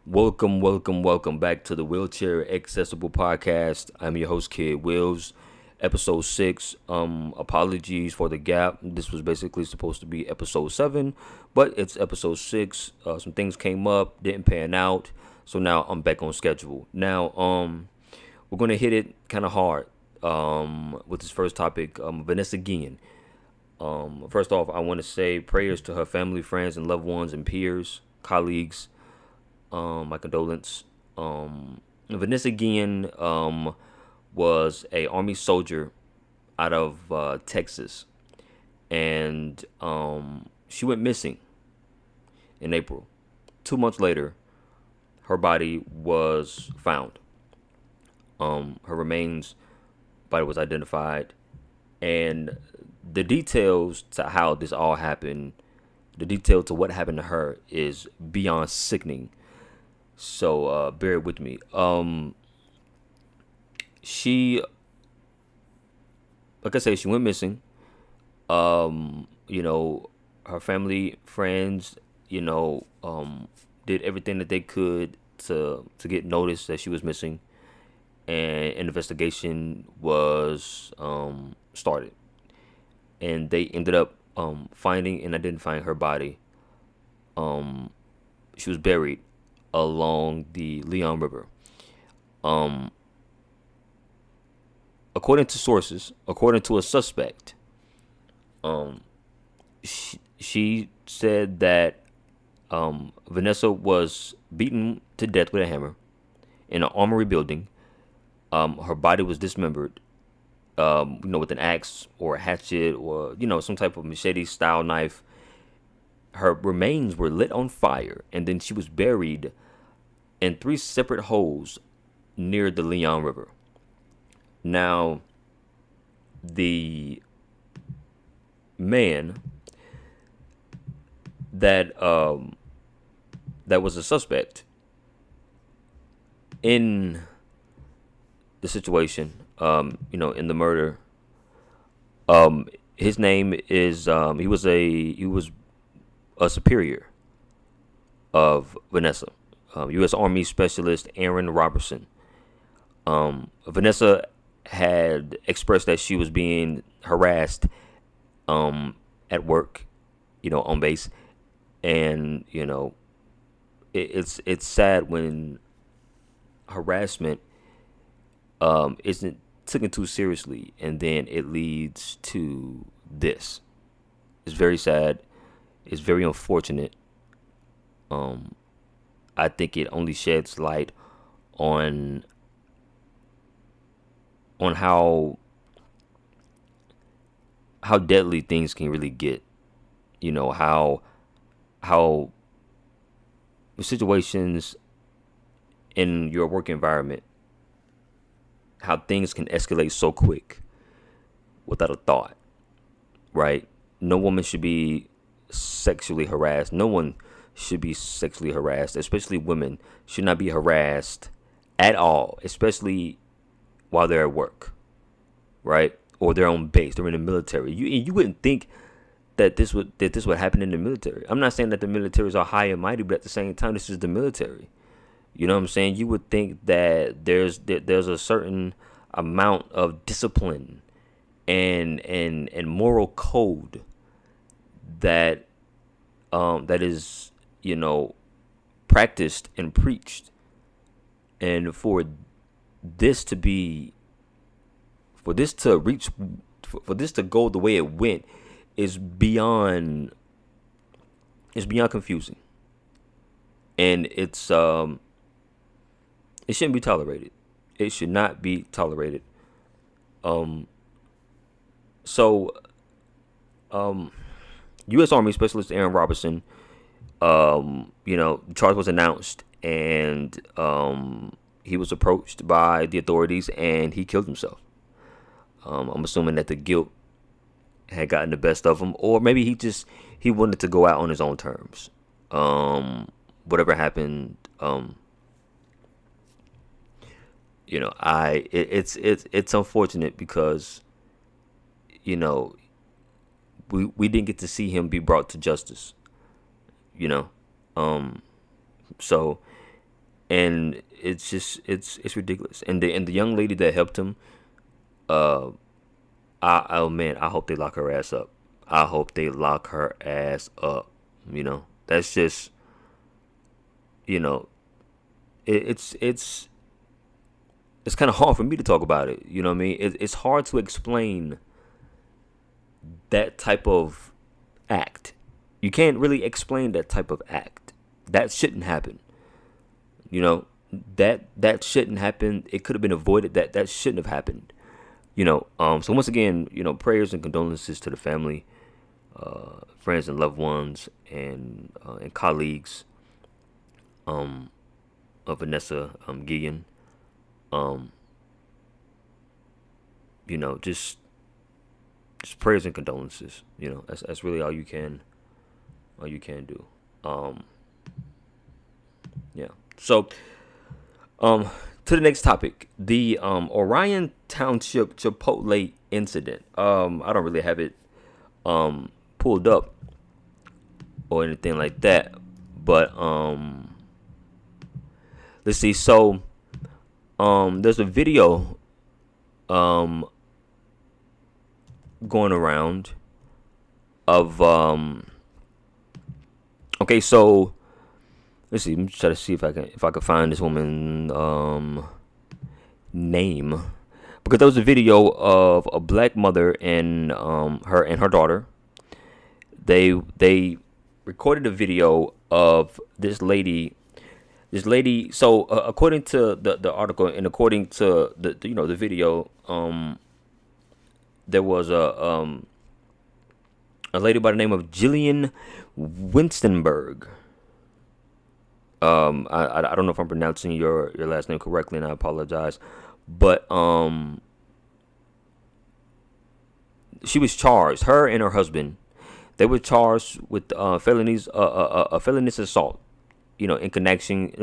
Welcome back to the Wheelchair Accessible Podcast. I'm your host, Kid Wills. Episode 6. Apologies for the gap. This was basically supposed to be episode 7, but it's episode 6. Some things came up, didn't pan out, so now I'm back on schedule. Now, we're gonna hit it kind of hard. With this first topic, Vanessa Guillen. First off, I want to say prayers to her family, friends, and loved ones and peers, colleagues. My condolence. Vanessa Guillen was a Army soldier out of Texas, and she went missing in April. 2 months later, her body was found. Her body was identified, and the details to how this all happened, the detail to what happened to her is beyond sickening. So bear with me. She, like I said, she went missing. Her family, friends, did everything that they could to get notice that she was missing, and an investigation was started, and they ended up finding and identifying her body. She was buried along the Leon River. According to sources, according to a suspect, she said that Vanessa was beaten to death with a hammer in an armory building. Her body was dismembered, with an axe or a hatchet or, some type of machete-style knife. Her remains were lit on fire, and then she was buried in 3 separate holes near the Leon River. Now, the man that was a suspect in the situation, in the murder, his name is he was a superior of Vanessa, U.S. Army Specialist Aaron Robertson. Vanessa had expressed that she was being harassed at work, on base, and it's sad when harassment isn't taken too seriously, and then it leads to this. It's very sad. It's very unfortunate. I think it only sheds light on how deadly things can really get. How situations in your work environment, how things can escalate so quick without a thought, right? No woman should be sexually harassed. No one should be sexually harassed, especially women should not be harassed at all, especially while they're at work, right? Or they're on base, they're in the military. You wouldn't think that this would happen in the military. I'm not saying that the militaries are high and mighty, but at the same time, this is the military. You know what I'm saying? You would think that there's a certain amount of discipline and moral code that is practiced and preached, and for this to go the way it went is beyond confusing, and it shouldn't be tolerated. It should not be tolerated. U.S. Army Specialist Aaron Robertson, the charge was announced, and he was approached by the authorities, and he killed himself. I'm assuming that the guilt had gotten the best of him, or maybe he wanted to go out on his own terms. Whatever happened, it's unfortunate because we didn't get to see him be brought to justice. So and it's just it's ridiculous. And the young lady that helped him, uh, oh man, I hope they lock her ass up. I hope they lock her ass up. That's just you know, it's kind of hard for me to talk about it. You know what I mean? It's hard to explain that type of act. You can't really explain that type of act. That shouldn't happen. You know, that shouldn't happen. It could have been avoided. That shouldn't have happened. So once again, prayers and condolences to the family, friends and loved ones, and colleagues of Vanessa Guillen. Just prayers and condolences. That's really all you can do. Yeah. So, to the next topic, the Orion Township Chipotle incident. I don't really have it pulled up or anything like that, but let's see. So, there's a video going around of okay, so let's see. Let me try to see if I can find this woman name, because there was a video of a black mother and her daughter. They recorded a video of this lady. So according to the article and according to the video, there was a lady by the name of Jillian Winstenberg. I don't know if I'm pronouncing your last name correctly, and I apologize. But she was charged. Her and her husband, they were charged with felonies, felonious assault. In connection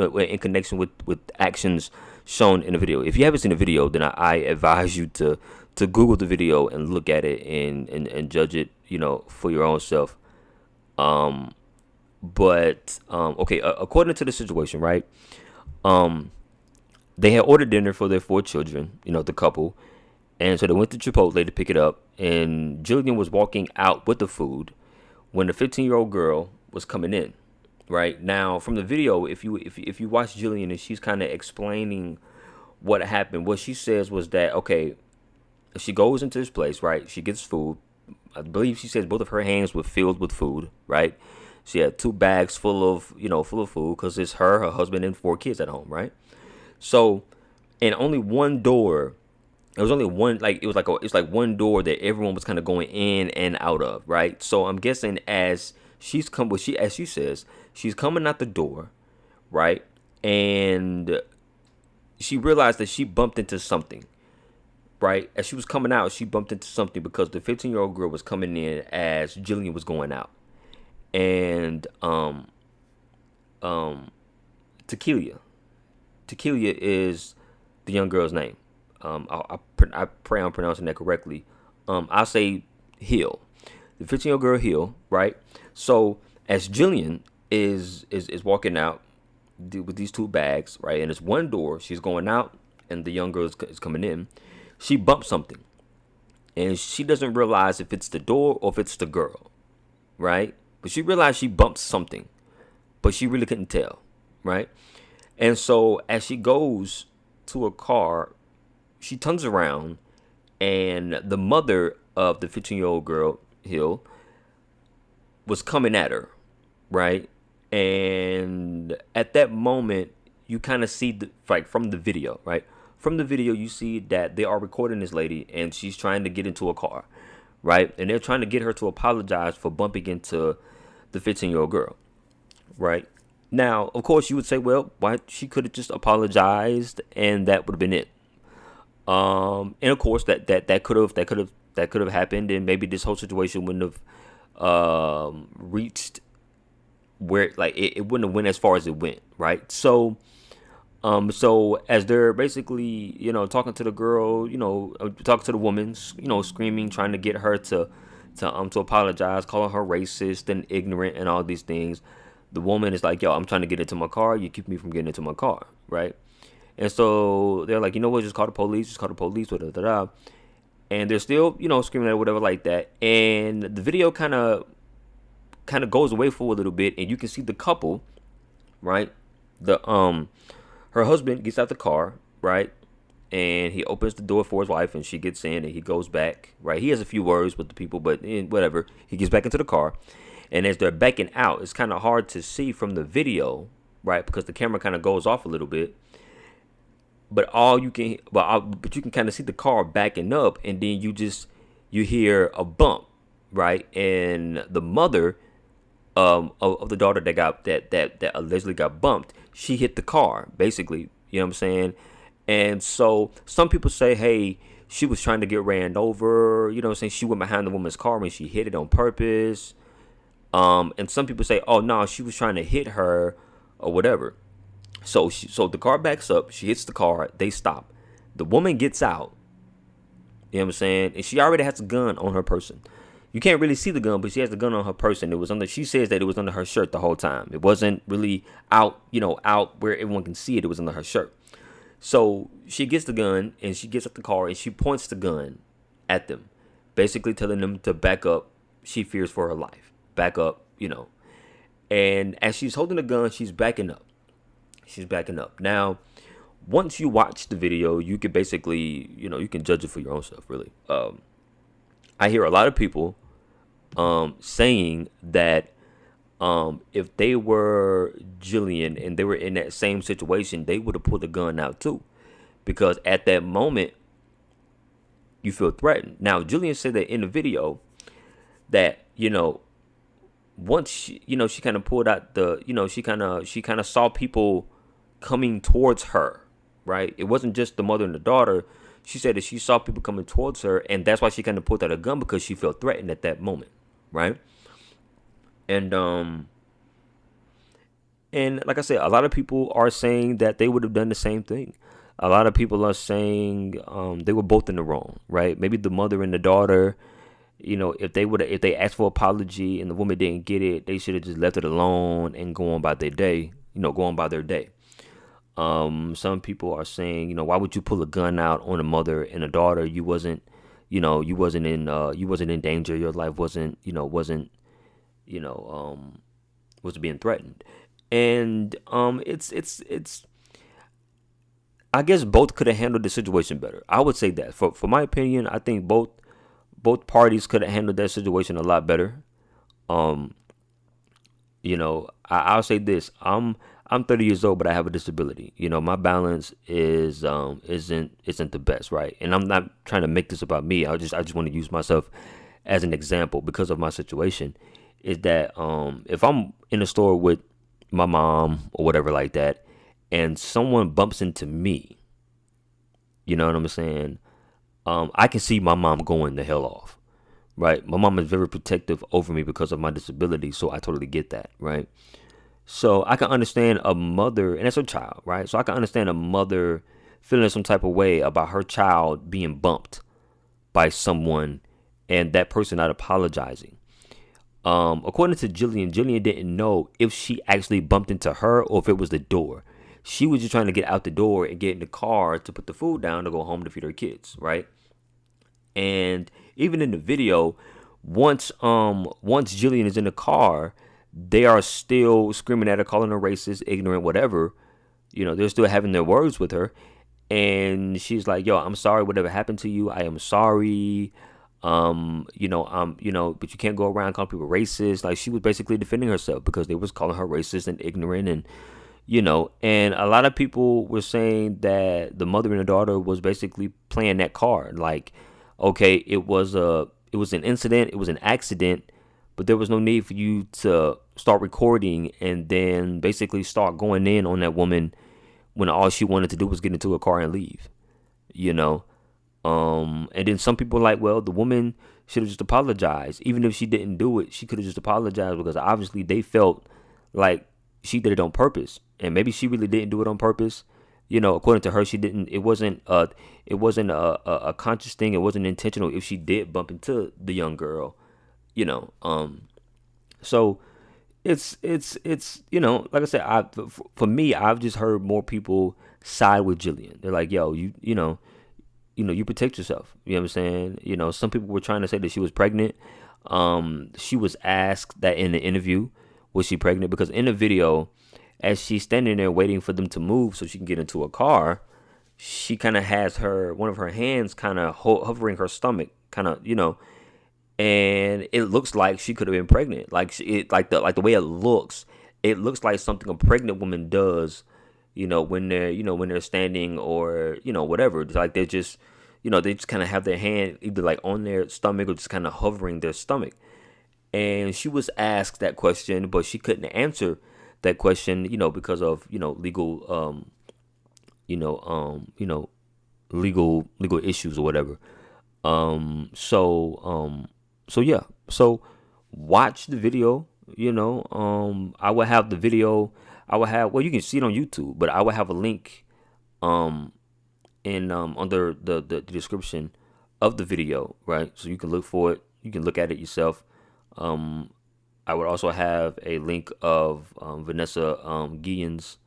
with actions shown in the video. If you haven't seen the video, then I advise you to Google the video and look at it and judge it, for your own self. But okay, according to the situation, right? They had ordered dinner for their 4 children, the couple, and so they went to Chipotle to pick it up. And Jillian was walking out with the food when the 15-year-old girl was coming in. Right now, from the video, if you watch Jillian and she's kind of explaining what happened, what she says was that, okay, she goes into this place, right? She gets food. I believe she says both of her hands were filled with food, right? She had 2 bags full of food, because it's her husband, and 4 kids at home, right? So, and only one door. It was only one, it's like one door that everyone was kind of going in and out of, right? So I'm guessing as she says, she's coming out the door, right? And she realized that she bumped into something, right? As she was coming out, she bumped into something because the 15-year-old girl was coming in as Jillian was going out. And Tequila is the young girl's name. I pray I'm pronouncing that correctly. I'll say Hill, the 15-year-old girl Hill, right? So as Jillian is walking out with these 2 bags, right, and it's one door, she's going out, and the young girl is coming in. She bumps something, and she doesn't realize if it's the door or if it's the girl, right? But she realized she bumped something, but she really couldn't tell, right? And so as she goes to a car, she turns around, and the mother of the 15-year-old girl Hill was coming at her, right? And at that moment, you kind of see from the video, right? From the video, you see that they are recording this lady, and she's trying to get into a car, right? And they're trying to get her to apologize for bumping into the 15-year-old girl, right? Now, of course, you would say, well, why she could have just apologized, and that would have been it. And of course, that could have happened, and maybe this whole situation wouldn't have reached where it wouldn't have went as far as it went, right? So as they're basically talking to the girl, talking to the woman, screaming, trying to get her to apologize, calling her racist and ignorant and all these things, The woman is like, yo, I'm trying to get into my car. You keep me from getting into my car, right? And so they're like, you know what? Just call the police. Just call the police. Da, da, da, da. And they're still, screaming at whatever like that. And the video kind of goes away for a little bit, and you can see the couple, right? The her husband gets out the car, right? And he opens the door for his wife, and she gets in, and he goes back, right? He has a few words with the people, but whatever. He gets back into the car, and as they're backing out, it's kind of hard to see from the video, right? Because the camera kind of goes off a little bit. But you can kind of see the car backing up, and then you hear a bump, right? And the mother of the daughter that allegedly got bumped, she hit the car, basically. You know what I'm saying? And so some people say, hey, she was trying to get ran over. You know what I'm saying? She went behind the woman's car and she hit it on purpose. And some people say, oh, no, she was trying to hit her or whatever. So the car backs up. She hits the car. They stop. The woman gets out. You know what I'm saying? And she already has a gun on her person. You can't really see the gun, but she has the gun on her person. She says that it was under her shirt the whole time. It wasn't really out where everyone can see it. It was under her shirt. So she gets the gun and she gets out the car and she points the gun at them, basically telling them to back up. She fears for her life. Back up, And as she's holding the gun, she's backing up. Now, once you watch the video, you can basically, you can judge it for your own self, really. I hear a lot of people saying that if they were Jillian and they were in that same situation, they would have pulled the gun out too. Because at that moment, you feel threatened. Now, Jillian said that in the video that, once she kind of pulled out she kind of saw people coming towards her, right? It wasn't just the mother and the daughter. She said that she saw people coming towards her, and that's why she kind of pulled out a gun, because she felt threatened at that moment, right? And like I said, a lot of people are saying that they would have done the same thing. A lot of people are saying they were both in the wrong, right? Maybe the mother and the daughter, if they asked for apology and the woman didn't get it, they should have just left it alone and go on by their day. Some people are saying, why would you pull a gun out on a mother and a daughter? You wasn't in danger. Your life wasn't was being threatened. And it's I guess both could have handled the situation better. I would say that. For my opinion, I think both parties could have handled that situation a lot better. I'll say this. I'm 30 years old, but I have a disability. My balance isn't the best, right? And I'm not trying to make this about me. I just want to use myself as an example because of my situation. Is that if I'm in a store with my mom or whatever like that, and someone bumps into me, you know what I'm saying? I can see my mom going the hell off, right? My mom is very protective over me because of my disability, so I totally get that, right? So I can understand a mother, and that's her child, right? So I can understand a mother feeling some type of way about her child being bumped by someone and that person not apologizing. According to Jillian didn't know if she actually bumped into her or if it was the door. She was just trying to get out the door and get in the car to put the food down to go home to feed her kids, right? And even in the video, once Jillian is in the car, they are still screaming at her, calling her racist, ignorant, whatever. They're still having their words with her. And she's like, yo, I'm sorry, whatever happened to you. I am sorry. But you can't go around calling people racist. Like, she was basically defending herself because they was calling her racist and ignorant. And, and a lot of people were saying that the mother and the daughter was basically playing that card. Like, okay, it was an incident. It was an accident. But there was no need for you to start recording and then basically start going in on that woman when all she wanted to do was get into a car and leave, And then some people are like, well, the woman should have just apologized. Even if she didn't do it, she could have just apologized because obviously they felt like she did it on purpose. And maybe she really didn't do it on purpose. According to her, she didn't. It wasn't a conscious thing. It wasn't intentional if she did bump into the young girl. So it's like I said, for me, I've just heard more people side with Jillian. They're like, yo, you protect yourself. You know what I'm saying? Some people were trying to say that she was pregnant. She was asked that in the interview, was she pregnant? Because in the video, as she's standing there waiting for them to move so she can get into a car, she kind of has one of her hands kind of hovering her stomach, kind of, and it looks like she could have been pregnant. Like the way it looks like something a pregnant woman does, when they're standing or whatever. It's like they just kind of have their hand either like on their stomach or just kind of hovering their stomach. And she was asked that question, but she couldn't answer that question, because of legal legal issues or whatever. So yeah. So watch the video. I will have the video. Well, you can see it on YouTube, but I will have a link in under the description of the video, right? So you can look for it. You can look at it yourself. I would also have a link of Vanessa Guillen's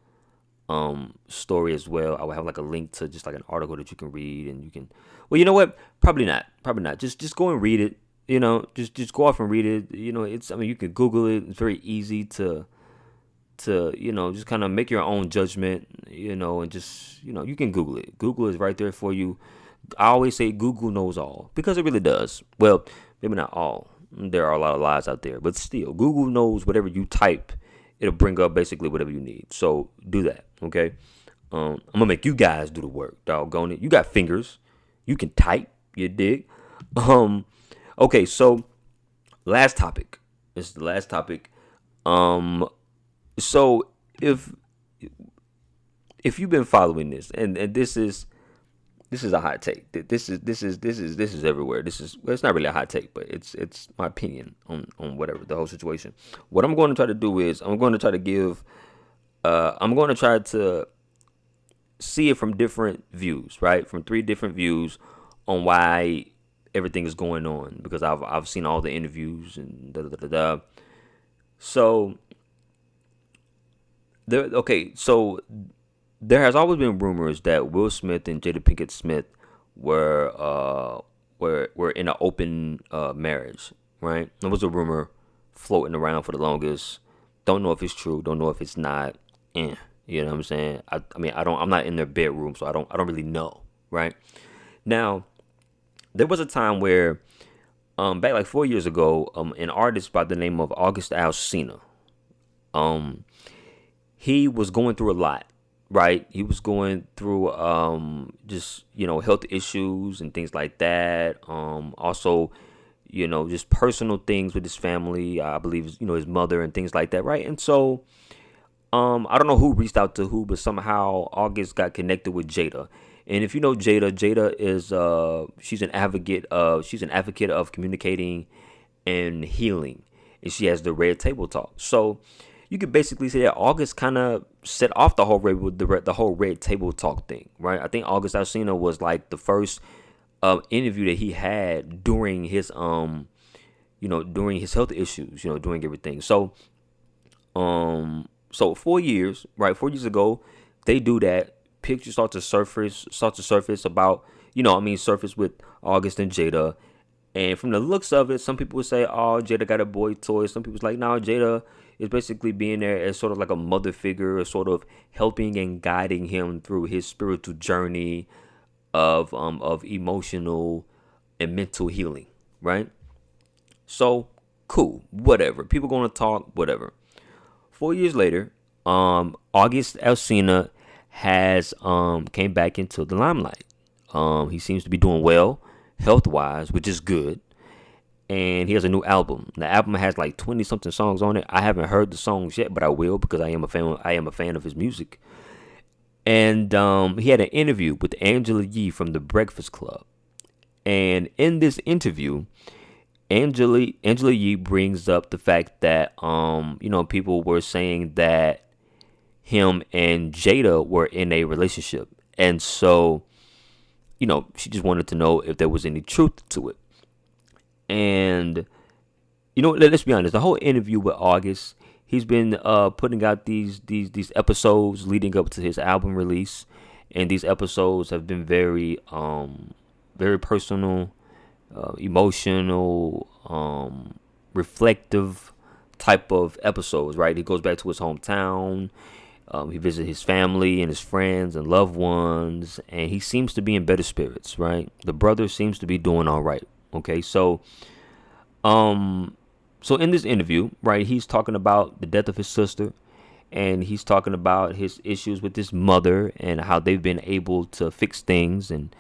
story as well. I would have like a link to just like an article that you can read, and you can. Well, you know what? Probably not. Just go and read it. Just go off and read it. You can Google it. It's very easy to just kind of make your own judgment. And just you can Google it. Google is right there for you. I always say Google knows all, because it really does. Well, maybe not all. There are a lot of lies out there, but still, Google knows whatever you type, it'll bring up basically whatever you need. So do that, okay? I'm gonna make you guys do the work, doggone it. You got fingers, you can type, you dig? Okay, so last topic. This is the last topic. So if you've been following this, and this is a hot take. This is everywhere. It's not really a hot take, but it's my opinion on whatever the whole situation. What I'm going to try to do is I'm going to try to see it from different views, right? From 3 different views on why everything is going on, because I've seen all the interviews and da da da da. So there has always been rumors that Will Smith and Jada Pinkett Smith were in an open marriage, right? There was a rumor floating around for the longest. Don't know if it's true. Don't know if it's not. You know what I'm saying? I'm not in their bedroom, so I don't really know, right? Now, there was a time where, back like 4 years ago, an artist by the name of August Alsina, he was going through a lot. Right, he was going through just health issues and things like that. Also, just personal things with his family. I believe his mother and things like that. Right, and so I don't know who reached out to who, but somehow August got connected with Jada. And if you know Jada is she's an advocate of communicating and healing, and she has the Red Table Talk. So you could basically say that August kind of set off the whole Red Table Talk thing, right? I think August Alsina was like the first interview that he had during his during his health issues, during everything. So 4 years, right? 4 years ago, they do that. Pictures start to surface about surface with August and Jada. And from the looks of it, some people would say, oh, Jada got a boy toy. Some people's like, no, Jada is basically being there as sort of like a mother figure, sort of helping and guiding him through his spiritual journey of emotional and mental healing, right? So, cool, whatever. People going to talk, whatever. 4 years later, August Alsina has came back into the limelight. He seems to be doing well health-wise, which is good. And he has a new album. The album has like 20 something songs on it. I haven't heard the songs yet, but I will, because I am a fan of his music. And he had an interview with Angela Yee from The Breakfast Club. And in this interview, Angela Yee brings up the fact that people were saying that him and Jada were in a relationship. And so, she just wanted to know if there was any truth to it. And, let's be honest, the whole interview with August, he's been putting out these episodes leading up to his album release, and these episodes have been very personal, emotional, reflective type of episodes. Right, he goes back to his hometown. He visits his family and his friends and loved ones, and he seems to be in better spirits. Right, the brother seems to be doing all right. Okay, so in this interview, right, he's talking about the death of his sister, and he's talking about his issues with his mother and how they've been able to fix things, and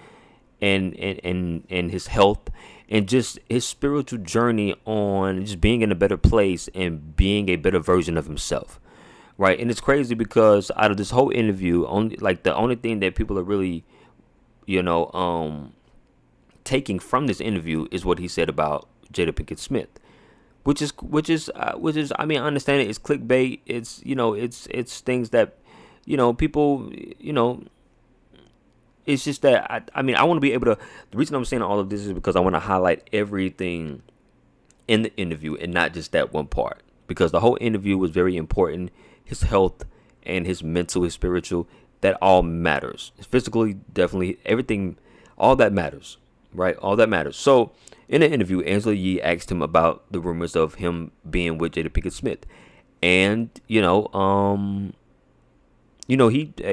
his health, and just his spiritual journey on just being in a better place and being a better version of himself. Right, and it's crazy because out of this whole interview, the only thing that people are really, taking from this interview is what he said about Jada Pinkett Smith, which is I mean, I understand it. It's clickbait. It's things that people. It's just that I mean, I want to be able to. The reason I'm saying all of this is because I want to highlight everything in the interview and not just that one part, because the whole interview was very important. His health and his mental, his spiritual, that all matters. Physically, definitely, everything, all that matters, right? All that matters. So in the interview, Angela Yee asked him about the rumors of him being with Jada Pinkett Smith, and he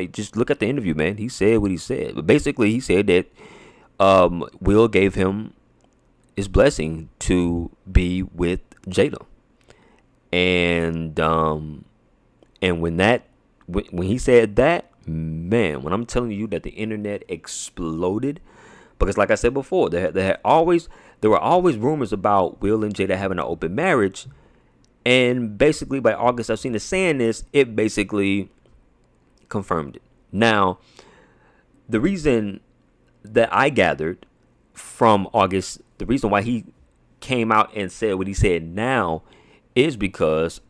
just look at the interview, man. He said what he said, but basically, he said that Will gave him his blessing to be with Jada, and when he said that, man, when I'm telling you that the internet exploded, because like I said before, there were always rumors about Will and Jada having an open marriage, and basically by August Alsina saying this, it basically confirmed it. Now, the reason that I gathered from August, the reason why he came out and said what he said now is because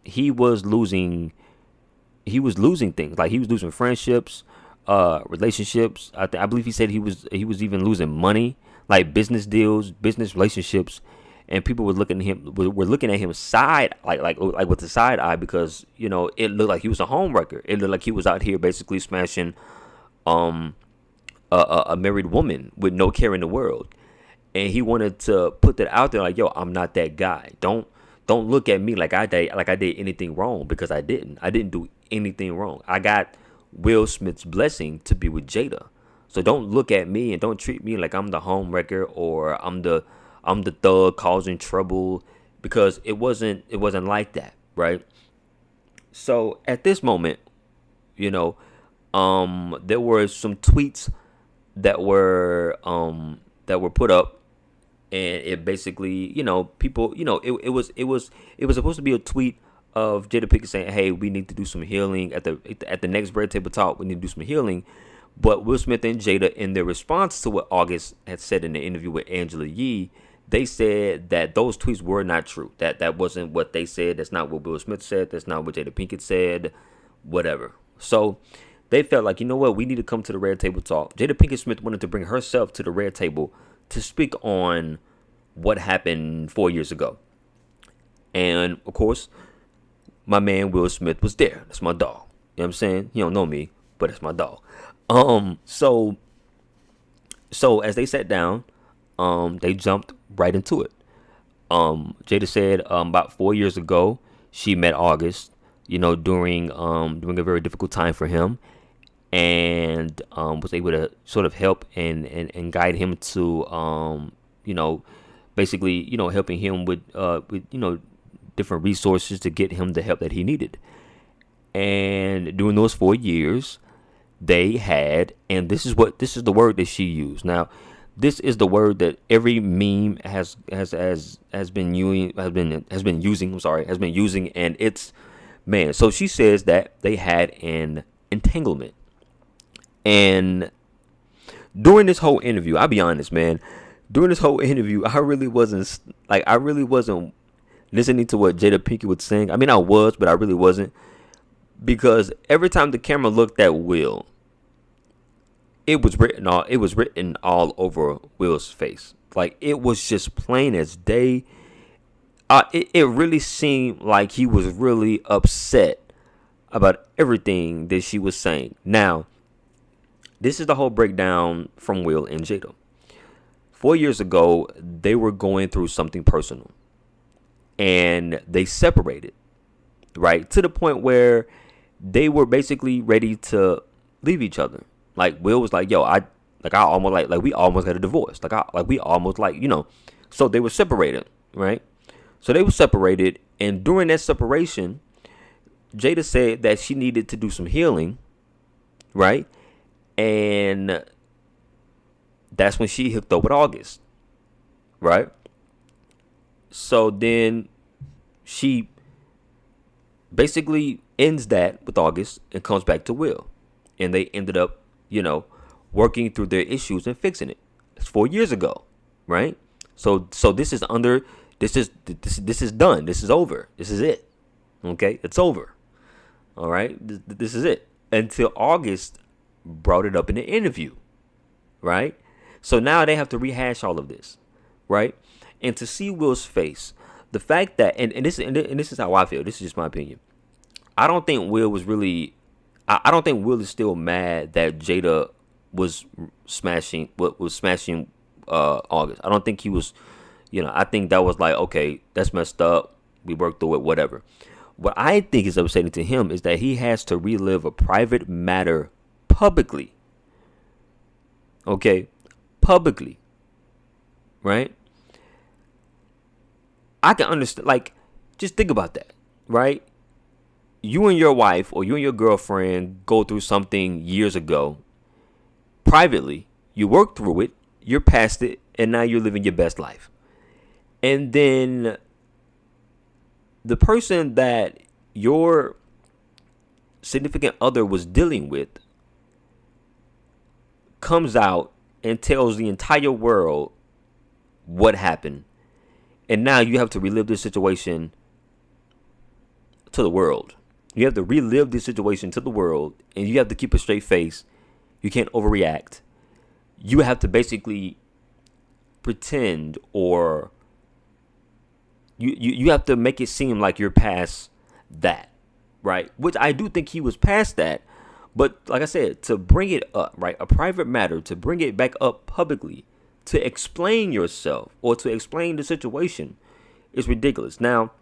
he was losing things. Like, he was losing friendships, relationships. I believe he said he was even losing money, like business deals, business relationships, and people were looking at him side like with the side eye, because it looked like he was a home wrecker. It looked like he was out here basically smashing a married woman with no care in the world, and he wanted to put that out there, like, yo, I'm not that guy. Don't look at me like I did anything wrong, because I didn't do anything wrong. I got Will Smith's blessing to be with Jada. So don't look at me and don't treat me like I'm the home wrecker, or I'm the thug causing trouble, because it wasn't like that, right? So at this moment, there were some tweets that were put up, and it basically, people, it was supposed to be a tweet of Jada Pinkett saying, "Hey, we need to do some healing at the next Red Table Talk. We need to do some healing." But Will Smith and Jada, in their response to what August had said in the interview with Angela Yee, they said that those tweets were not true. That wasn't what they said. That's not what Will Smith said. That's not what Jada Pinkett said. Whatever. So they felt like, you know what, we need to come to the Red Table Talk. Jada Pinkett Smith wanted to bring herself to the Red Table to speak on what happened 4 years ago. And of course, my man Will Smith was there. That's my dog. You know what I'm saying? He don't know me, but that's my dog. So as they sat down, they jumped right into it. Jada said about 4 years ago she met August, during a very difficult time for him, and was able to sort of help and guide him to basically helping him with different resources to get him the help that he needed. And during those 4 years, they had, and this is the word that she used. Now, this is the word that every meme has been using, and it's, man. So she says that they had an entanglement, and during this whole interview, I'll be honest, man. During this whole interview, I really wasn't listening to what Jada Pinkett was saying. I mean, I was, but I really wasn't. Because every time the camera looked at Will, it was written all over Will's face. Like, it was just plain as day. it really seemed like he was really upset about everything that she was saying. Now, this is the whole breakdown from Will and Jada. 4 years ago, they were going through something personal, and they separated, right? To the point where they were basically ready to leave each other. Like Will was like, "Yo, I almost like we almost got a divorce. We almost so they were separated, right? So they were separated, and during that separation, Jada said that she needed to do some healing, right? And that's when she hooked up with August, right? So then she basically ends that with August and comes back to Will. And they ended up, working through their issues and fixing it. It's 4 years ago, right? So this is done. This is over. This is it. Okay? It's over. All right? This is it. Until August brought it up in an interview, right? So now they have to rehash all of this, right? And to see Will's face, the fact that and this is how I feel. This is just my opinion. I don't think Will was really. I don't think Will is still mad that Jada was smashing August. I don't think he was. I think that was like, okay, that's messed up. We worked through it, whatever. What I think is upsetting to him is that he has to relive a private matter publicly. Okay, publicly, right? I can understand. Like, just think about that, right? You and your wife or you and your girlfriend go through something years ago privately. You work through it. You're past it, and now you're living your best life. And then the person that your significant other was dealing with comes out and tells the entire world what happened. And now you have to relive this situation to the world. You have to relive this situation to the world, and you have to keep a straight face. You can't overreact. You have to basically pretend, or you have to make it seem like you're past that, right? Which I do think he was past that. But like I said, to bring it up, right, a private matter, to bring it back up publicly, to explain yourself or to explain the situation is ridiculous. Now,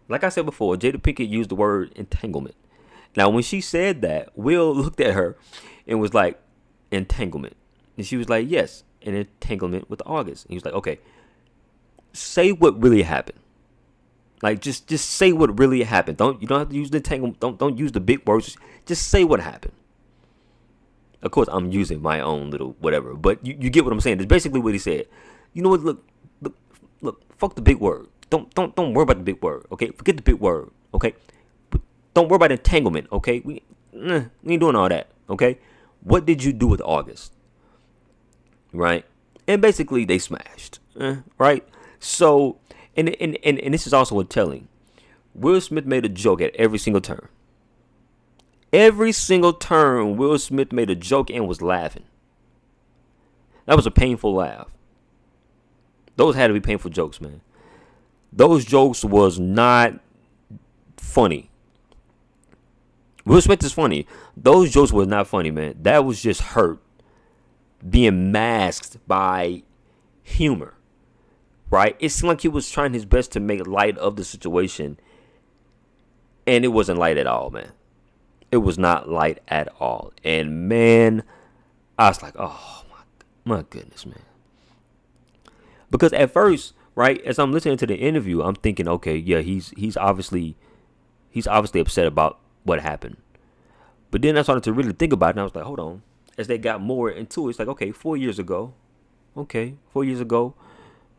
like I said before, Jada Pinkett used the word entanglement. Now, when she said that, Will looked at her and was like, entanglement. And she was like, yes, an entanglement with August. And he was like, okay, say what really happened. Like, just say what really happened. You don't have to use the entanglement. Don't use the big words. Just say what happened. Of course, I'm using my own little whatever, but you get what I'm saying. That's basically what he said. You know what? Look. Fuck the big word. Don't worry about the big word. Okay, forget the big word. Okay, don't worry about entanglement. Okay, we ain't doing all that. Okay, what did you do with August? Right, and basically they smashed. Right. So, and this is also a telling. Will Smith made a joke at every single turn. Every single turn, Will Smith made a joke and was laughing. That was a painful laugh. Those had to be painful jokes, man. Those jokes was not funny. Will Smith is funny. Those jokes was not funny, man. That was just hurt being masked by humor, right? It seemed like he was trying his best to make light of the situation, and it wasn't light at all, man. It was not light at all. And man, I was like, oh my goodness, man. Because at first, right, as I'm listening to the interview, I'm thinking, okay, yeah, he's obviously upset about what happened. But then I started to really think about it, and I was like, hold on. As they got more into it, it's like, okay, 4 years ago,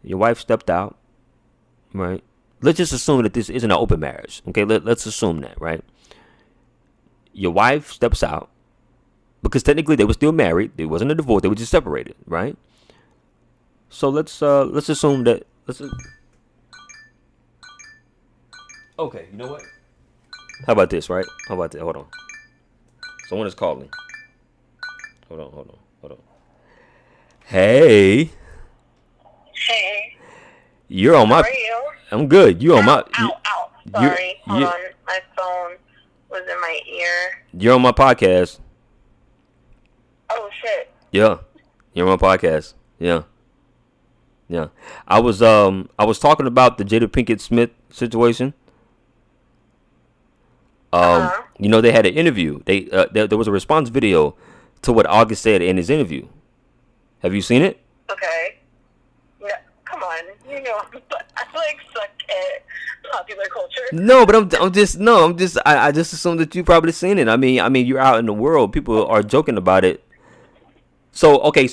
your wife stepped out, right? Let's just assume that this isn't an open marriage, okay? Let's assume that, right? Your wife steps out, because technically they were still married. It wasn't a divorce. They were just separated, right? So let's assume that. Okay, you know what? How about this, right? How about that? Hold on. Someone is calling. Hold on. Hey. Hey. You're on my. How are you? I'm good. You on my Ow. you Sorry. Hold on. My phone was in my ear. you're on my podcast. Oh, shit. Yeah. You're on my podcast. Yeah. Yeah. I was talking about the Jada Pinkett Smith situation. You know, they had an interview. There was a response video to what August said in his interview. Have you seen it? Okay. No, come on. You know, I like suck at popular culture. No, but I just assumed that you probably seen it. I mean, you're out in the world. People are joking about it. Okay.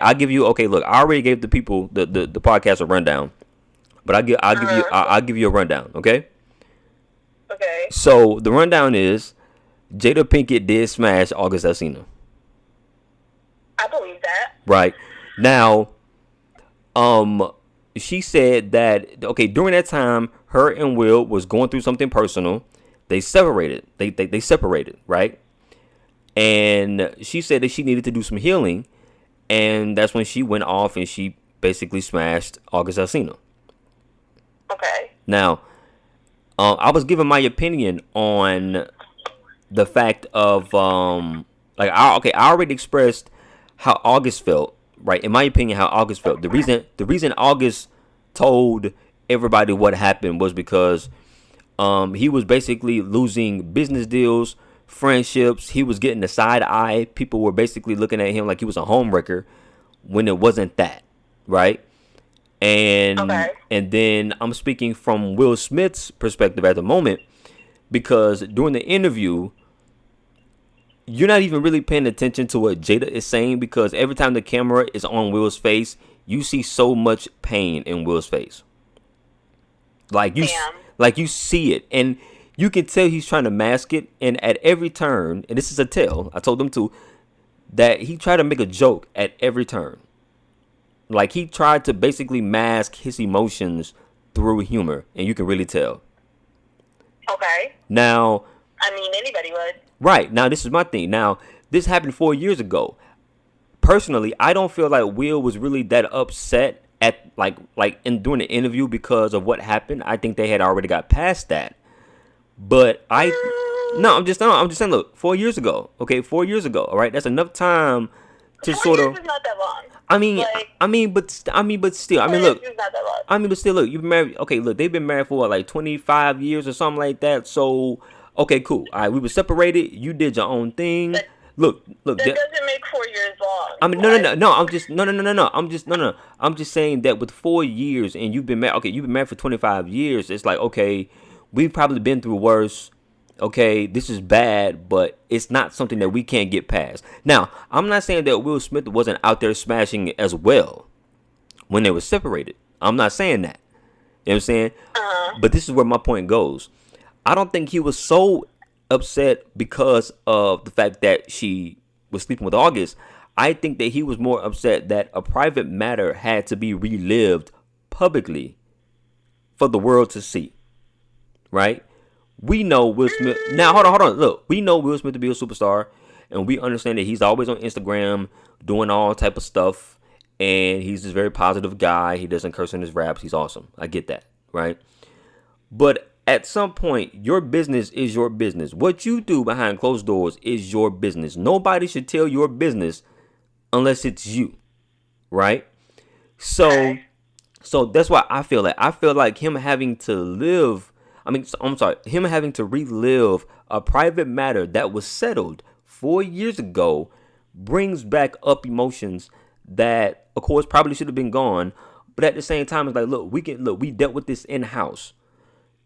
I'll give you. Okay, look, I already gave the people the podcast a rundown, but I'll give you a rundown. Okay. Okay. So the rundown is Jada Pinkett did smash August Alsina. I believe that. Right. Now, she said that during that time, her and Will was going through something personal. They separated. They separated, right? And she said that she needed to do some healing, and that's when she went off and she basically smashed August Alsina. Okay. Now, I was giving my opinion on the fact of I already expressed how August felt, right? In my opinion, how August felt. The reason August told everybody what happened was because he was basically losing business deals, friendships. He was getting the side eye. People were basically looking at him like he was a homewrecker when it wasn't that, right? And then I'm speaking from Will Smith's perspective at the moment, because during the interview, you're not even really paying attention to what Jada is saying, because every time the camera is on Will's face, you see so much pain in Will's face. Like you see it, and you can tell he's trying to mask it. And at every turn, and this is a tell, I told them to, that he tried to make a joke at every turn. Like, he tried to basically mask his emotions through humor, and you can really tell. Okay. Now, I mean, anybody would. Right. Now, this is my thing. Now, this happened 4 years ago. Personally, I don't feel like Will was really that upset at during the interview because of what happened. I think they had already got past that. But I'm just saying, look, 4 years ago. Okay, 4 years ago. All right, that's enough time to sort of. 4 years is not that long. But still. Look, you've been married. Okay, look, they've been married for like 25 years or something like that. So, okay, cool. All right, we were separated. You did your own thing. Look. That doesn't make 4 years long. I mean, no. I'm just saying that with 4 years and you've been married. Okay, you've been married for 25 years. It's like, okay, we've probably been through worse. Okay, this is bad, but it's not something that we can't get past. Now, I'm not saying that Will Smith wasn't out there smashing as well when they were separated. I'm not saying that. You know what I'm saying? But this is where my point goes. I don't think he was so upset because of the fact that she was sleeping with August. I think that he was more upset that a private matter had to be relived publicly for the world to see. Right? We know Will Smith. Now, hold on. Look, we know Will Smith to be a superstar, and we understand that he's always on Instagram doing all type of stuff, and he's this very positive guy. He doesn't curse in his raps. He's awesome. I get that, right? But at some point, your business is your business. What you do behind closed doors is your business. Nobody should tell your business unless it's you, right? So that's why I feel like him having to relive a private matter that was settled 4 years ago brings back up emotions that, of course, probably should have been gone. But at the same time, it's like, we dealt with this in-house.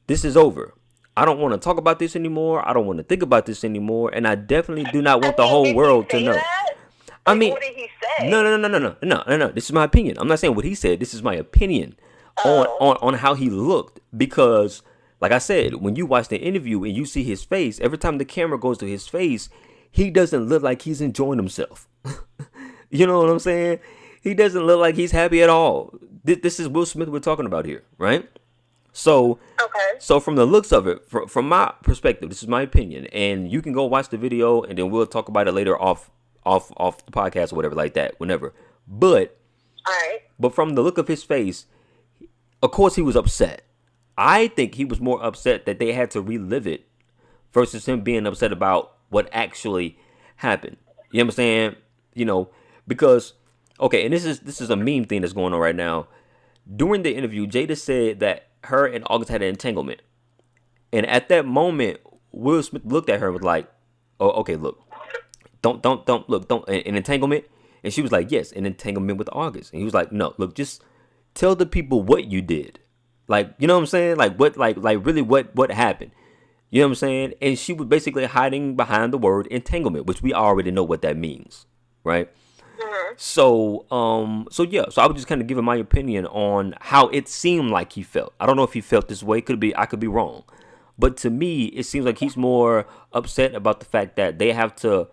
This is over. I don't want to talk about this anymore. I don't want to think about this anymore. And I definitely do not want the whole world to know. What did he say? No. This is my opinion. I'm not saying what he said. This is my opinion on how he looked. Because, like I said, when you watch the interview and you see his face, every time the camera goes to his face, he doesn't look like he's enjoying himself. You know what I'm saying? He doesn't look like he's happy at all. This is Will Smith we're talking about here, right? So from the looks of it, from my perspective, this is my opinion, and you can go watch the video, and then we'll talk about it later off the podcast or whatever like that, whenever. But from the look of his face, of course he was upset. I think he was more upset that they had to relive it versus him being upset about what actually happened. You know what I'm saying? Because okay, and this is a meme thing that's going on right now. During the interview, Jada said that her and August had an entanglement. And at that moment, Will Smith looked at her and was like, "Oh, okay, look. Don't look, don't an entanglement." And she was like, "Yes, an entanglement with August." And he was like, "No, look, just tell the people what you did." Like, you know what I'm saying? Like what really what happened? You know what I'm saying? And she was basically hiding behind the word entanglement, which we already know what that means, right? Mm-hmm. So I was just kind of giving my opinion on how it seemed like he felt. I don't know if he felt this way. I could be wrong. But to me, it seems like he's more upset about the fact that they have to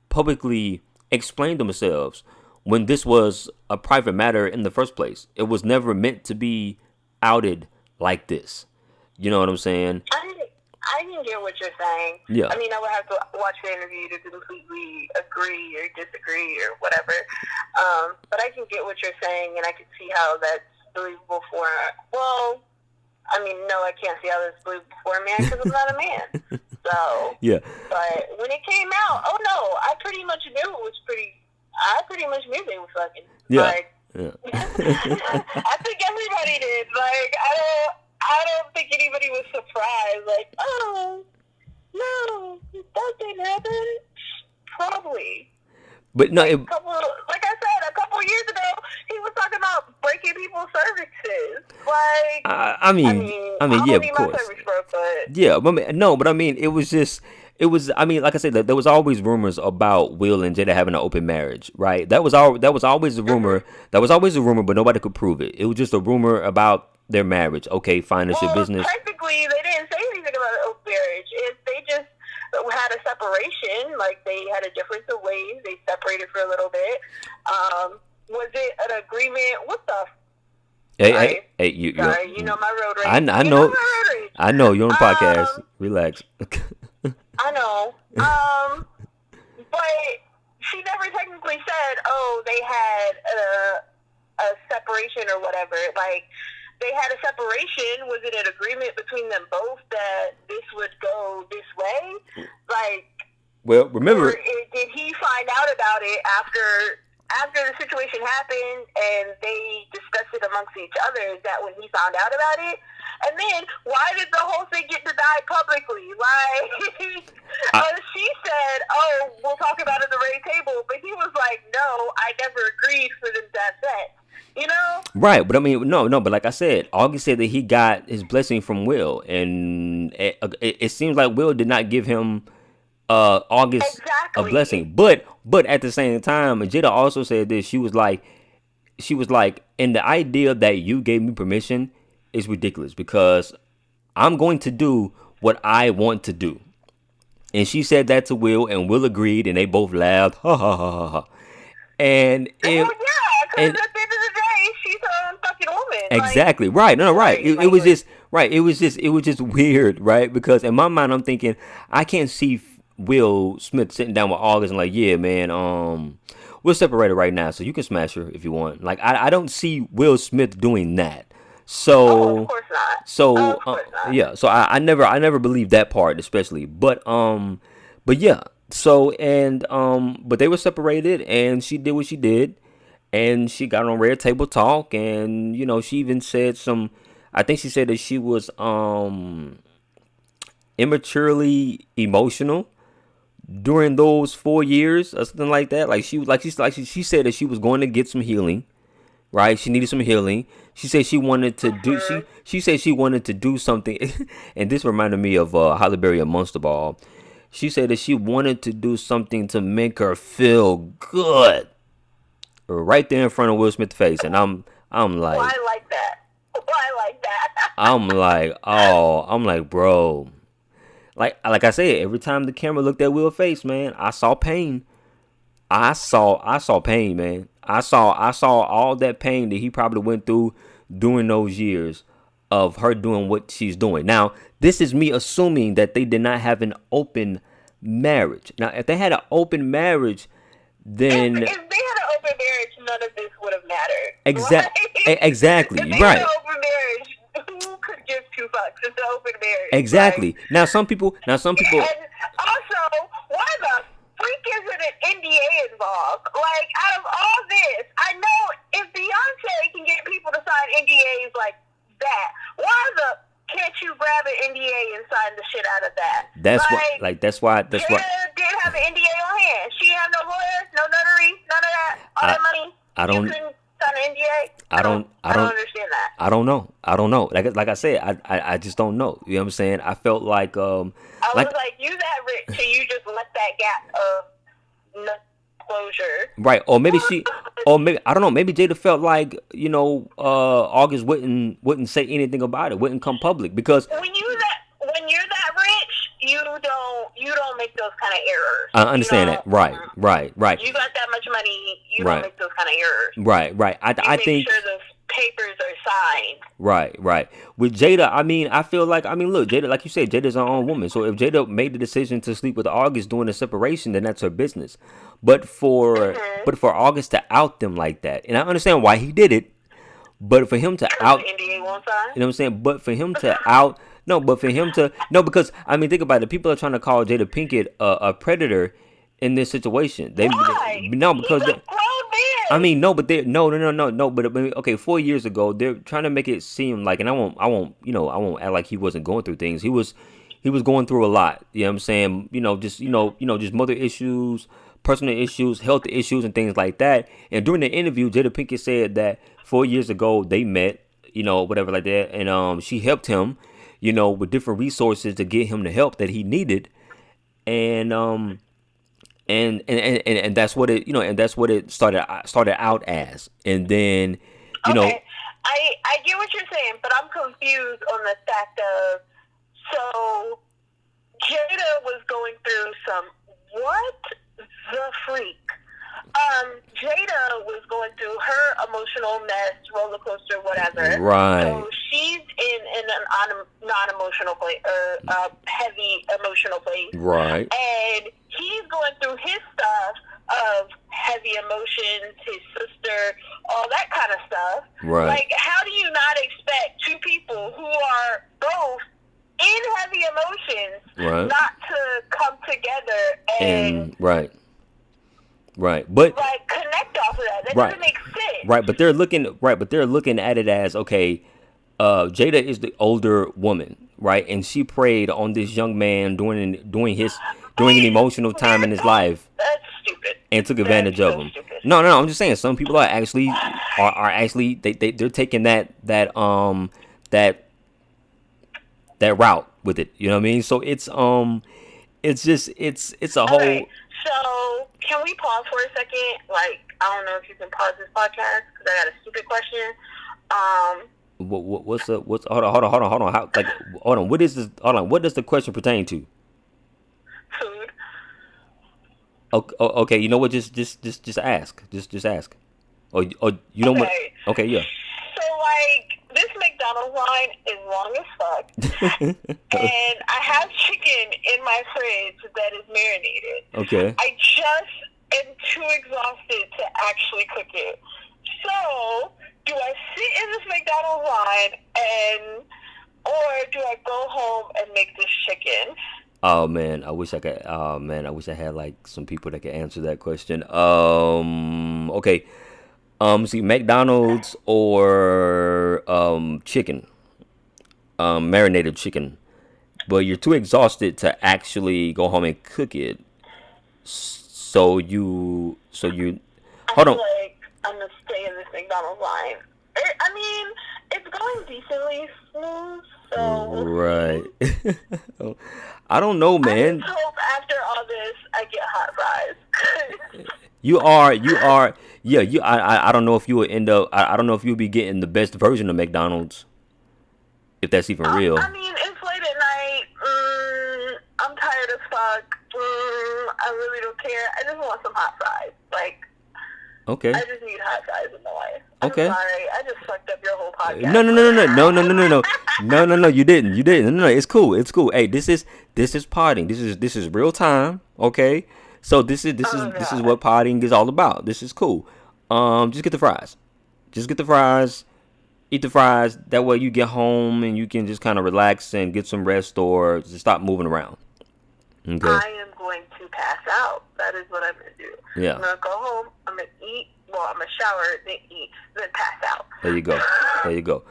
publicly explain themselves when this was a private matter in the first place. It was never meant to be outed like this. You know what I'm saying? I can get what you're saying. Yeah. I mean, I would have to watch the interview to completely agree or disagree or whatever. But I can get what you're saying, and I can see how that's believable for. Well, I mean, no, I can't see how that's believable for a man because I'm not a man. So yeah. But when it came out, oh no, I pretty much knew it was pretty. I pretty much knew they were fucking. Yeah. Like, yeah. I think everybody did. Like, I don't think anybody was surprised. Like, oh, no, that didn't happen. Probably. But no, like I said, a couple years ago, he was talking about breaking people's cervixes. Like, I mean, yeah, of course. Yeah, but I mean, it was. I mean, like I said, there was always rumors about Will and Jada having an open marriage, right? That was always a rumor. Mm-hmm. That was always a rumor, but nobody could prove it. It was just a rumor about their marriage. Okay, fine, it's your business. Technically, they didn't say anything about an open marriage. They just had a separation. Like, they had a difference of ways. They separated for a little bit. Was it an agreement? What the? Hey, you know my road rage. I know you're on the podcast. Relax. I know. But she never technically said, "Oh, they had a separation or whatever." Like, they had a separation. Was it an agreement between them both that this would go this way? Like, well, remember, did he find out about it after the situation happened and they discussed it amongst each other? Is that when he found out about it? And then, why did the whole thing get denied publicly? Like, she said, "Oh, we'll talk about it at the red table," but he was like, "No, I never agreed for them to have sex." You know? Right, but I mean, no, but like I said, August said that he got his blessing from Will, and it seems like Will did not give him August a blessing. But at the same time, Jada also said this. She was like, and the idea that you gave me permission is ridiculous because I'm going to do what I want to do. And she said that to Will, and Will agreed, and they both laughed. Ha ha ha ha ha. And because at the end of the day, she's her own fucking woman. Exactly. Right. No, right. It was just right. It was just weird, right? Because in my mind, I'm thinking I can't see Will Smith sitting down with August and like, yeah, man, we're separated right now, so you can smash her if you want. Like, I don't see Will Smith doing that. So, of course not. So, yeah. So I never believed that part, especially. But yeah. So but they were separated, and she did what she did, and she got on Red Table Talk, and she even said I think she said that she was immaturely emotional during those 4 years or something like that. She said that she was going to get some healing, right? She needed some healing. She said she wanted to do. She said she wanted to do something, and this reminded me of Halle Berry and Monster Ball. She said that she wanted to do something to make her feel good, right there in front of Will Smith's face, and I'm like, well, I like that. I'm like, bro. Like I said, every time the camera looked at Will's face, man, I saw pain. I saw pain, man. I saw all that pain that he probably went through during those years of her doing what she's doing. Now, this is me assuming that they did not have an open marriage. Now, if they had an open marriage, then if they had an open marriage, none of this would have mattered. Exactly. If they right. had an open marriage, two fucks. It's an open marriage. Exactly. Like, Now some people. and also, why the freak isn't an NDA involved? Like, out of all this, I know if Beyonce can get people to sign NDAs like that, why the can't you grab an NDA and sign the shit out of that? That's why. Jada did have an NDA on hand. She had no lawyer, no notary, none of that. All that money. I don't. You couldn't sign an NDA. I don't understand that. I don't know. Like I said, I just don't know. You know what I'm saying? I felt like I was like, you that rich, so you just let that gap of no closure. Right. Or maybe I don't know. Maybe Jada felt like, August wouldn't say anything about it, wouldn't come public because when you're that rich, you don't make those kind of errors. I understand that. Right. You got that much money, you don't make those kind of errors. Right. I think sure the papers are signed. Right. With Jada, I feel like, look, Jada, like you said, Jada's her own woman. So if Jada made the decision to sleep with August during the separation, then that's her business. But for August to out them like that, and I understand why he did it, but for him to out, NDA won't sign. You know what I'm saying? But for him to out, because think about it. People are trying to call Jada Pinkett a predator in this situation. Why? Because but they no. But okay, 4 years ago, they're trying to make it seem like, and I won't act like he wasn't going through things. He was going through a lot. You know what I'm saying? Just mother issues, personal issues, health issues, and things like that. And during the interview, Jada Pinkett said that 4 years ago they met, whatever like that, and she helped him, with different resources to get him the help that he needed, and that's what it, and that's what it started out as, and then, Okay. I get what you're saying, but I'm confused on the fact of, so Jada was going through some, what the freak? Jada was going through her emotional mess, roller coaster, whatever. Right. So she's in an non-emotional place, or a heavy emotional place. Right. And he's going through his stuff of heavy emotions, his sister, all that kind of stuff. Right. Like, how do you not expect two people who are both in heavy emotions not to come together and but like connect off of that? That doesn't make sense. Right, but they're looking at it as, okay, Jada is the older woman, right, and she preyed on this young man during an emotional time in his life. That's stupid. And took advantage of him. Stupid. No, I'm just saying some people are actually they're taking that route with it. You know what I mean? So it's a whole. Okay, so can we pause for a second? Like, I don't know if you can pause this podcast because I got a stupid question. Hold on. What is this? Hold on. What does the question pertain to? Food. Okay. You know what? Just ask. Just ask. Or you don't want. Okay. Yeah. So this McDonald's line is long as fuck, and I have chicken in my fridge that is marinated. Okay. I just am too exhausted to actually cook it. So, do I sit in this McDonald's line or do I go home and make this chicken? Oh man, I wish I had like some people that could answer that question. Okay. See, McDonald's or chicken, marinated chicken, but you're too exhausted to actually go home and cook it. So you hold on. I'm gonna stay in this McDonald's line. I mean, it's going decently smooth, so right. I don't know, man. I just hope after all this, I get hot fries. You are. Yeah, I don't know if you will end up. I don't know if you'll be getting the best version of McDonald's, if that's even real. I mean, it's late at night. I'm tired as fuck. I really don't care. I just want some hot fries. Okay. I just need hot fries in my life. Okay. I'm sorry. I just fucked up your whole podcast. No. You didn't. No. It's cool. Hey, this is potting. This is real time. Okay. So this is what potting is all about. This is cool. Just get the fries. Eat the fries. That way you get home and you can just kind of relax and get some rest or just stop moving around. Okay. I am going to pass out. That is what I'm going to do. Yeah. I'm going to go home. I'm going to eat. Well, I'm going to shower, then eat, then pass out. There you go. There you go.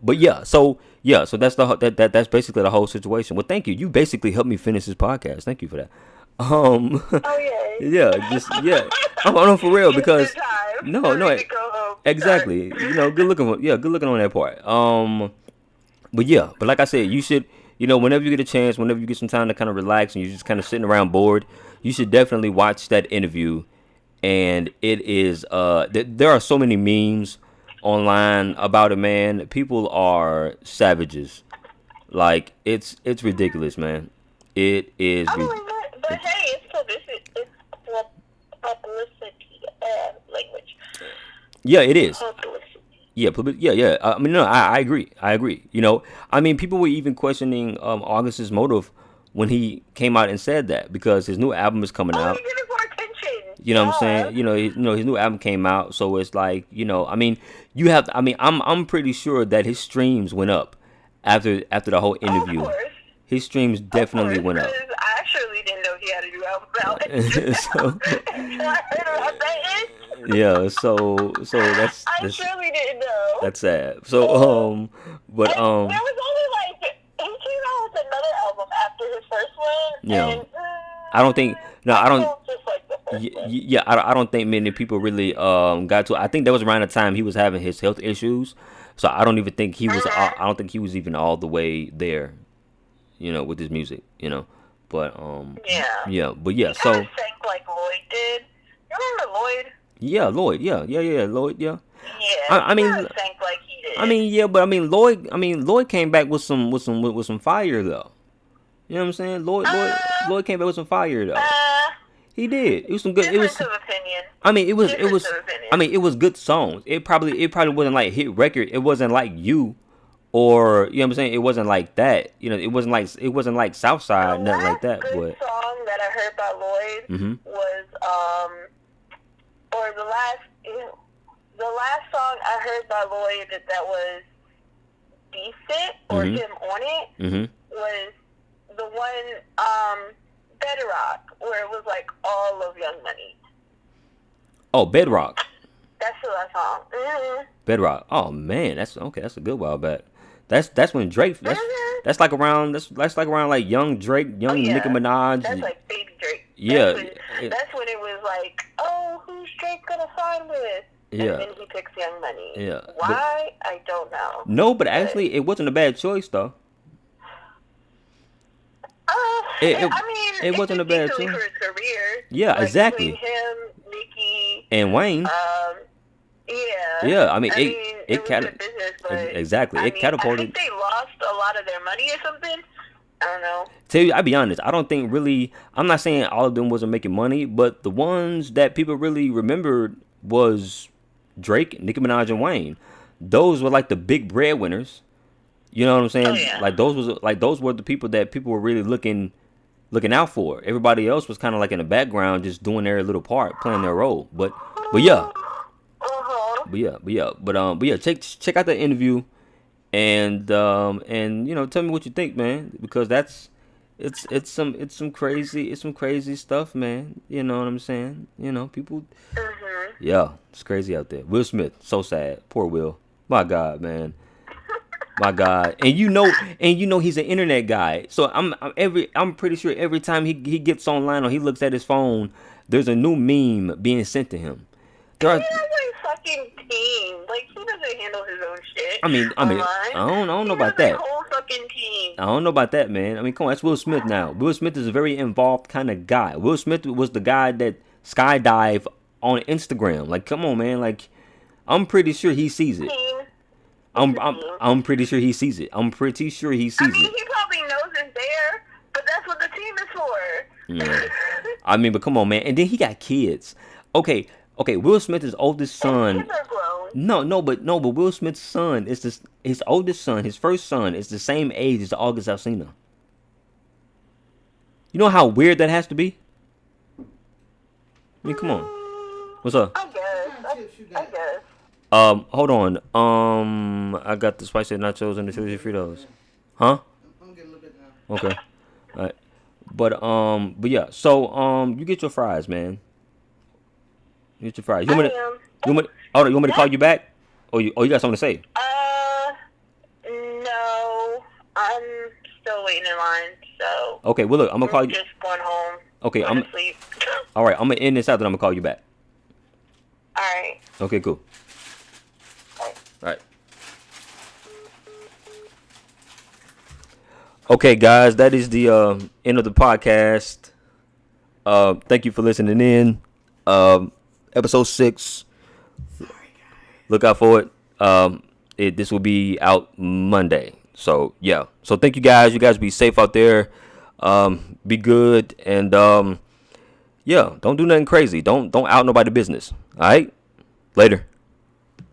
But yeah, so that's that's basically the whole situation. Well, thank you. You basically helped me finish this podcast. Thank you for that. Oh yeah. Yeah, just yeah. I'm for real because no, exactly. You know, good looking on that part. But yeah, but like I said, you should, whenever you get a chance, whenever you get some time to kind of relax and you're just kind of sitting around bored, you should definitely watch that interview. And it is there are so many memes online about it, man. People are savages. Like it's ridiculous, man. It is. I believe it, but hey, it's publicity. It's publicity language. Yeah, it is. Publicity. Yeah. I mean, no, I agree. I mean, people were even questioning August's motive when he came out and said that because his new album is coming out. He did it for attention. You know what I'm saying? His new album came out, so it's like, I mean, you have. I mean, I'm pretty sure that his streams went up after the whole interview. Of course. His streams definitely went up. I surely didn't know he had a new album out. So I heard about that. Yeah, so that's I surely didn't know. That's sad. So but there was only like he came out with another album after his first one. Yeah. And, I don't think I don't. Just like the first one. Yeah, I don't think many people really got to. I think that was around the time he was having his health issues. So I don't even think he was. I don't think he was even all the way there. With his music. But Yeah. But yeah. He So kind of sank like Lloyd did. You remember Lloyd? yeah, Lloyd. Yeah. Lloyd. Yeah. Yeah. I mean, sank like he did. I mean, yeah, but I mean, Lloyd came back with some fire though. You know what I'm saying? Lloyd came back with some fire though. He did. It was some good. Difference of opinion. I mean, it was good songs. It probably wasn't like hit record. It wasn't like You, or you know what I'm saying. It wasn't like that. It wasn't like Southside, nothing like that. Good But song that I heard by Lloyd was or the last song I heard by Lloyd that was decent or him on it was the one Bedrock, where it was like all of Young Money. Oh, Bedrock. That's the last song. Bedrock. Oh man, that's okay. That's a good while back. That's when Drake. That's like around. That's like around like young Drake, young Nicki Minaj. That's like baby Drake. Yeah. That's when it was like, oh, who's Drake gonna sign with? Yeah. And then he picks Young Money. Yeah. Why? I don't know. No, but actually, it wasn't a bad choice though. It wasn't a bad choice for his career. Yeah, like, exactly. Him, Nicki, and Wayne. Yeah. I mean, it was good business, but exactly. It catapulted. I think they lost a lot of their money or something. I don't know. Tell you, I'll be honest. I don't think really. I'm not saying all of them wasn't making money, but the ones that people really remembered was Drake, Nicki Minaj, and Wayne. Those were like the big breadwinners. You know what I'm saying? Oh, yeah. Like those were the people that people were really looking out for. Everybody else was kind of like in the background, just doing their little part, playing their role. But yeah. But yeah, check out the interview, and tell me what you think, man, because it's some crazy stuff, man. You know what I'm saying? People. Yeah, it's crazy out there. Will Smith, so sad. Poor Will. My God, man. My God, and he's an internet guy. So I'm pretty sure every time he gets online or he looks at his phone, there's a new meme being sent to him. He has a fucking team. Like, he doesn't handle his own shit. I mean, I don't know about that. A whole fucking team. I don't know about that, man. I mean, come on, that's Will Smith now. Will Smith is a very involved kind of guy. Will Smith was the guy that skydive on Instagram. Like, come on, man. Like, I'm pretty sure he sees it. I'm pretty sure he sees it. I'm pretty sure he sees it. He probably knows it's there, but that's what the team is for. Yeah. I mean, but come on, man. And then he got kids. Okay. Will Smith's oldest son. Kids are grown. No, but Will Smith's son is his oldest son. His first son is the same age as August Alsina. You know how weird that has to be? I mean, come on. What's up? I guess. Hold on. I got the spicy nachos and the chili Fritos. Huh? I'm getting a little bit now. Okay. All right. But yeah. So you get your fries, man. You get your fries. I am. Hold on. You want me to call you back? You got something to say? No. I'm still waiting in line, so. Okay. Well, look, I'm gonna call you. Just going home. Okay. Going to sleep. All right. I'm gonna end this out, then I'm gonna call you back. All right. Okay. Cool. All right. All right. Okay, guys, that is the end of the podcast. Thank you for listening in. Episode 6. Look out for it. This will be out Monday. So yeah. So thank you guys. You guys be safe out there. Be good, and yeah, don't do nothing crazy. Don't out nobody business. All right. Later.